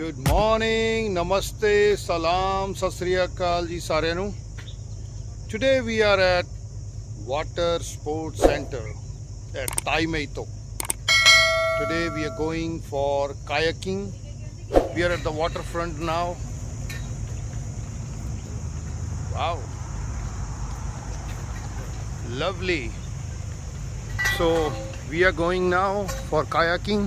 Good morning, namaste, salam, sat sri akal ji ਸਾਰਿਆਂ ਨੂੰ. Today we are at Water Sports Center at Taimeito. Today we are going for kayaking. We are at the waterfront now. Wow, lovely. So we are going now for kayaking.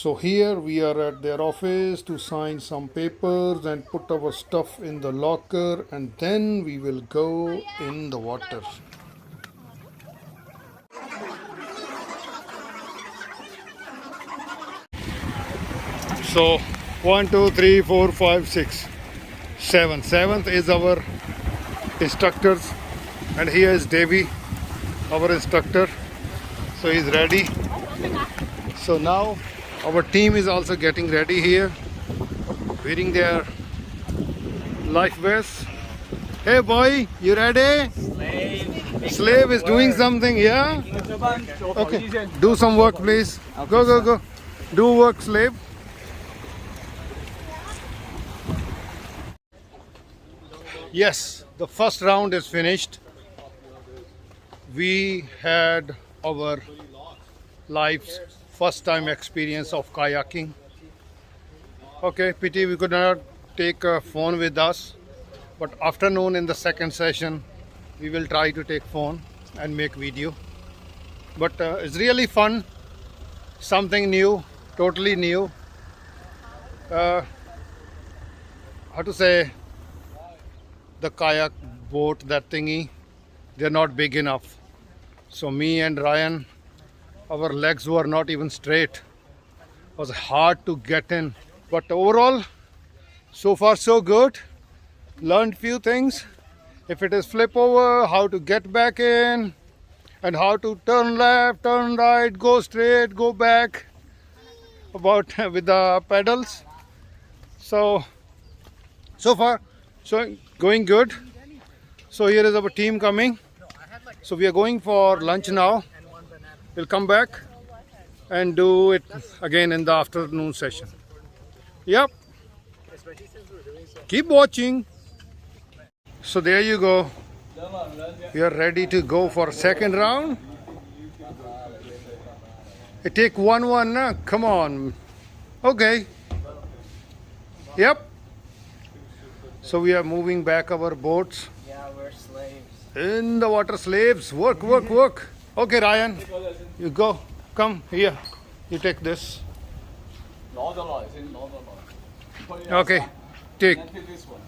So here we are at their office to sign some papers and put our stuff in the locker, and then we will go in the water. So 1, 2, 3, 4, 5, 6, 7. Seventh is our instructors, and here is Devi, our instructor. So he's ready. So now our team is also getting ready here, wearing their life vests. Hey boy, you ready? Slave is doing something, yeah? Okay, do some work please. Go, go, go. Do work, slave. Yes, the first round is finished. We had our life's first time experience of kayaking. Okay, pity we could not take a phone with us, but afternoon in the second session we will try to take phone and make video. But it's really fun, something new, totally new. How to say, the kayak boat, that thingy, they're not big enough. So me and Ryan, our legs were not even straight. It was hard to get in, but overall so far so good. Learned few things. If it is flip over, how to get back in, and how to turn left, turn right, go straight, go back, about with the pedals. So far so going good. So here is our team coming. So we are going for lunch now. We'll come back and do it again in the afternoon session. Yep. Keep watching. So there you go. We are ready to go for second round. It take one, nah? Come on. Okay. Yep. So we are moving back our boats. Yeah, we're slaves. In the water, slaves. Work, work, work. Okay, Ryan, you go. Come here. You take this. Okay, take. Take this one.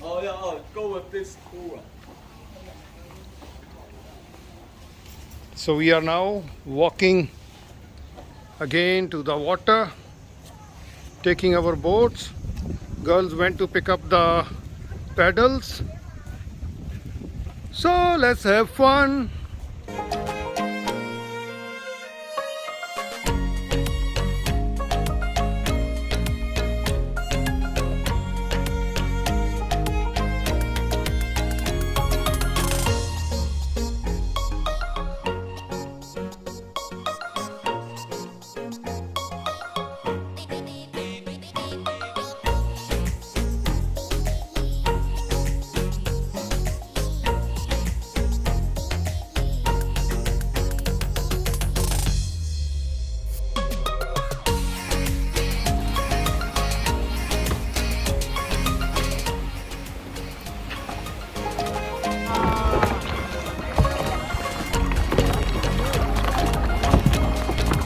Oh yeah, go with this cool one. So we are now walking again to the water, taking our boats. Girls went to pick up the paddles. So let's have fun.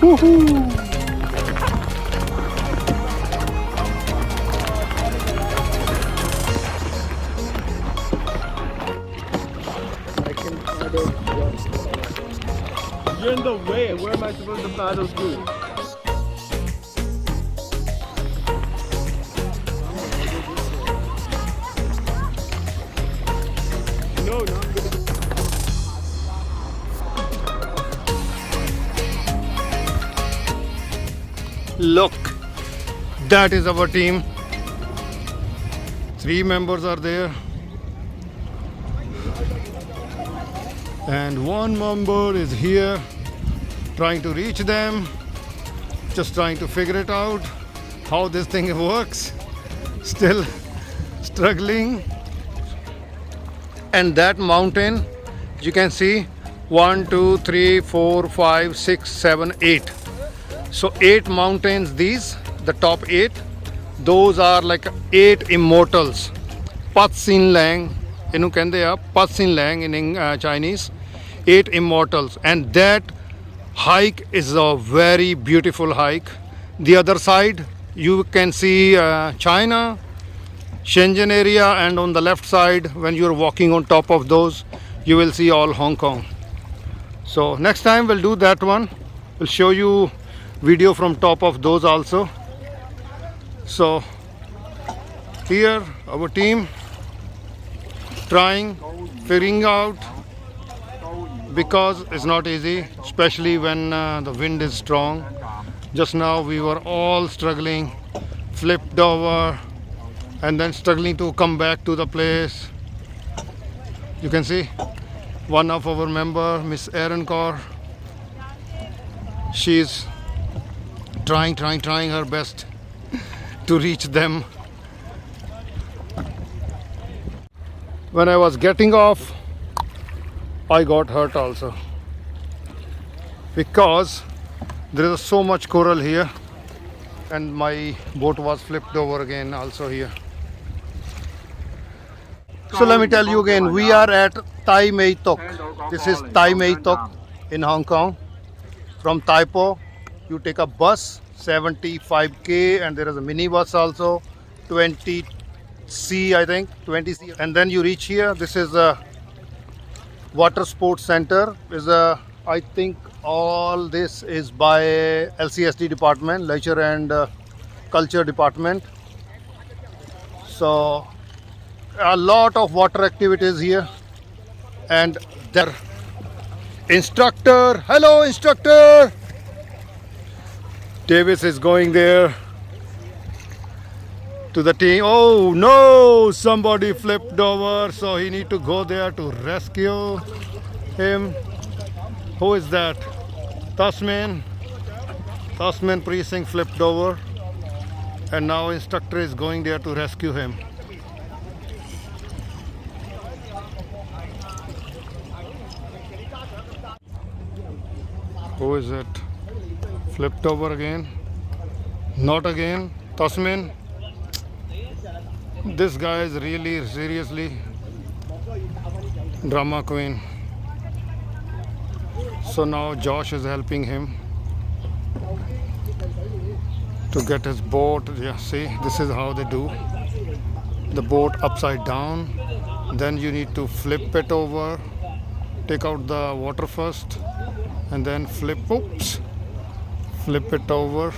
Woohoo! You're in the way. Where am I supposed to paddle to? No, no. Look, that is our team. 3 members are there. and one member is here trying to reach them, just trying to figure it out how this thing works, still struggling. And that mountain, you can see 1 2 3 4 5 6 7 8, so 8 mountains, these the top 8, those are like 8 immortals. Pat Sin Lang, ਇਹਨੂੰ ਕਹਿੰਦੇ ਆ Pat Sin Lang in Chinese, 8 immortals. And that hike is a very beautiful hike. The other side you can see China, Shenzhen area, and on the left side when you're walking on top of those you will see all Hong Kong. So next time we'll do that one. We'll show you video from top of those also. So here our team trying, figuring out, because it's not easy, especially when the wind is strong. Just now we were all struggling, flipped over, and then struggling to come back to the place. You can see one of our member, Miss Erin Kaur, she's trying her best to reach them. When I was getting off, I got hurt also, because there is so much coral here, and my boat was flipped over again also here. So let me tell you again, we are at Tai Mei Tok. This is Tai Mei Tok in Hong Kong. From Tai Po, you take a bus 75k, and there is a mini bus also 20C, I think 20C, and then you reach here. This is a water sports center. Is a, I think all this is by LCSD department, leisure and culture department. So a lot of water activities here, and their instructor, hello instructor, Davis is going there to the team. Oh no, somebody flipped over, so he need to go there to rescue him. Who is that? Tasman Precinct flipped over, and now instructor is going there to rescue him. Who is it? Flipped over again? Not again. Tasman. This guy is really seriously drama queen. So now Josh is helping him to get his boat. Yeah, see, this is how they do the boat upside down. Then you need to flip it over, take out the water first, and then flip it over.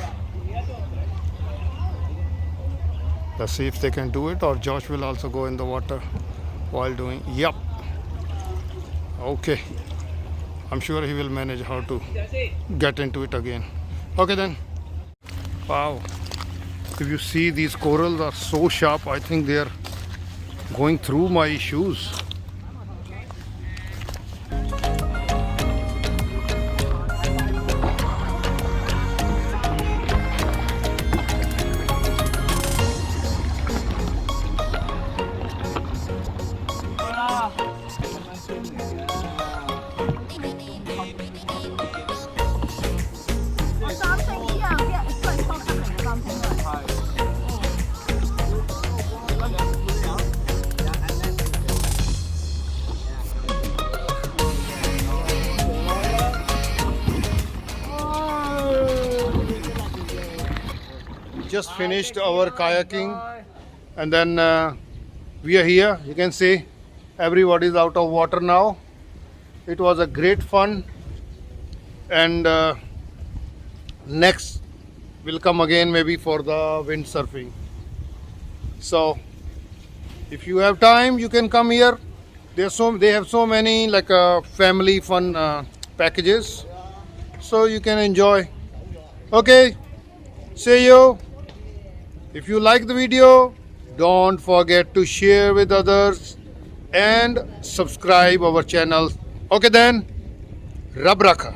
Let's see if they can do it, or Josh will also go in the water while doing. Yep. Okay. I'm sure he will manage how to get into it again. Okay then. Wow. If you see, these corals are so sharp, I think they are going through my shoes. Just finished our kayaking, and then we are here. You can see everybody is out of water now. It was a great fun, and next we'll come again maybe for the windsurfing. So if you have time, you can come here. They have so many like family fun packages, so you can enjoy. Okay, see you. If you like the video, don't forget to share with others and subscribe our channel. Okay then, Rab Rakha.